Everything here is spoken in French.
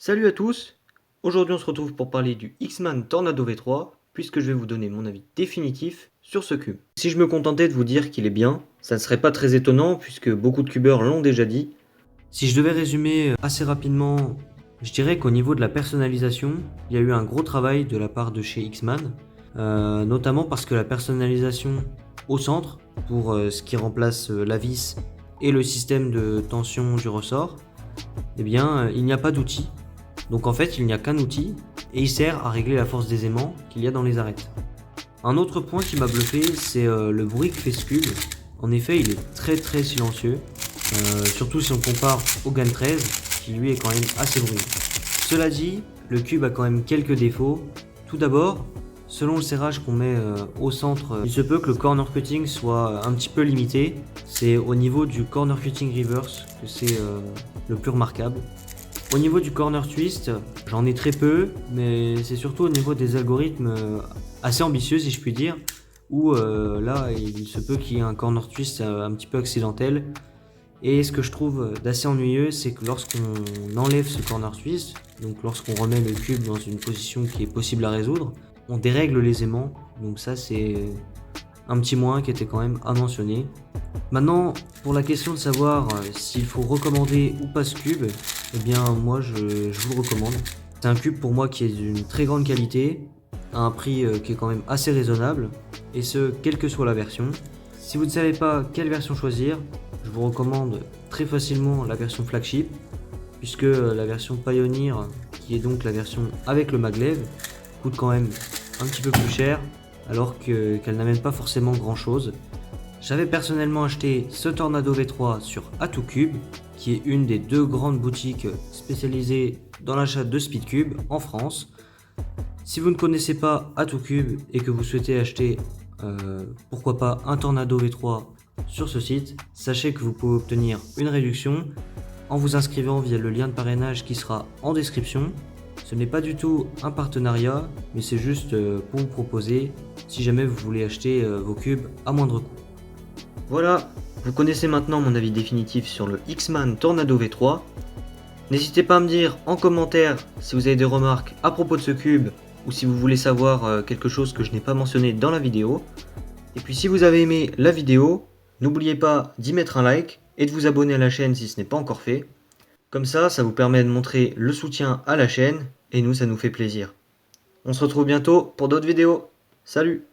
Salut à tous! Aujourd'hui on se retrouve pour parler du X-Man Tornado V3, puisque je vais vous donner mon avis définitif sur ce cube. Si je me contentais de vous dire qu'il est bien, ça ne serait pas très étonnant puisque beaucoup de cubeurs l'ont déjà dit. Si je devais résumer assez rapidement, je dirais qu'au niveau de la personnalisation, il y a eu un gros travail de la part de chez X-Man, notamment parce que la personnalisation au centre, pour ce qui remplace la vis et le système de tension du ressort, eh bien il n'y a pas d'outil. Donc en fait, il n'y a qu'un outil et il sert à régler la force des aimants qu'il y a dans les arêtes. Un autre point qui m'a bluffé, c'est le bruit que fait ce cube. En effet, il est très silencieux, surtout si on compare au GAN 13, qui lui est quand même assez bruyant. Cela dit, le cube a quand même quelques défauts. Tout d'abord, selon le serrage qu'on met au centre, il se peut que le corner cutting soit un petit peu limité. C'est au niveau du corner cutting reverse que c'est le plus remarquable. Au niveau du corner twist, j'en ai très peu, mais c'est surtout au niveau des algorithmes assez ambitieux si je puis dire, où là il se peut qu'il y ait un corner twist un petit peu accidentel. Et ce que je trouve d'assez ennuyeux, c'est que lorsqu'on enlève ce corner twist, donc lorsqu'on remet le cube dans une position qui est possible à résoudre, on dérègle les aimants, donc ça c'est un petit moins qui était quand même à mentionner. Maintenant, pour la question de savoir s'il faut recommander ou pas ce cube, eh bien moi je vous le recommande. C'est un cube pour moi qui est d'une très grande qualité, à un prix qui est quand même assez raisonnable, et ce, quelle que soit la version. Si vous ne savez pas quelle version choisir, je vous recommande très facilement la version flagship, puisque la version Pioneer, qui est donc la version avec le maglev, coûte quand même un petit peu plus cher, alors qu'elle n'amène pas forcément grand chose. J'avais personnellement acheté ce Tornado V3 sur A2Cube, qui est une des deux grandes boutiques spécialisées dans l'achat de Speedcube en France. Si vous ne connaissez pas A2Cube et que vous souhaitez acheter pourquoi pas un Tornado V3 sur ce site, sachez que vous pouvez obtenir une réduction en vous inscrivant via le lien de parrainage qui sera en description. Ce n'est pas du tout un partenariat, mais c'est juste pour vous proposer si jamais vous voulez acheter vos cubes à moindre coût. Voilà, vous connaissez maintenant mon avis définitif sur le X-Man Tornado V3. N'hésitez pas à me dire en commentaire si vous avez des remarques à propos de ce cube ou si vous voulez savoir quelque chose que je n'ai pas mentionné dans la vidéo. Et puis si vous avez aimé la vidéo, n'oubliez pas d'y mettre un like et de vous abonner à la chaîne si ce n'est pas encore fait. Comme ça vous permet de montrer le soutien à la chaîne et nous, ça nous fait plaisir. On se retrouve bientôt pour d'autres vidéos. Salut!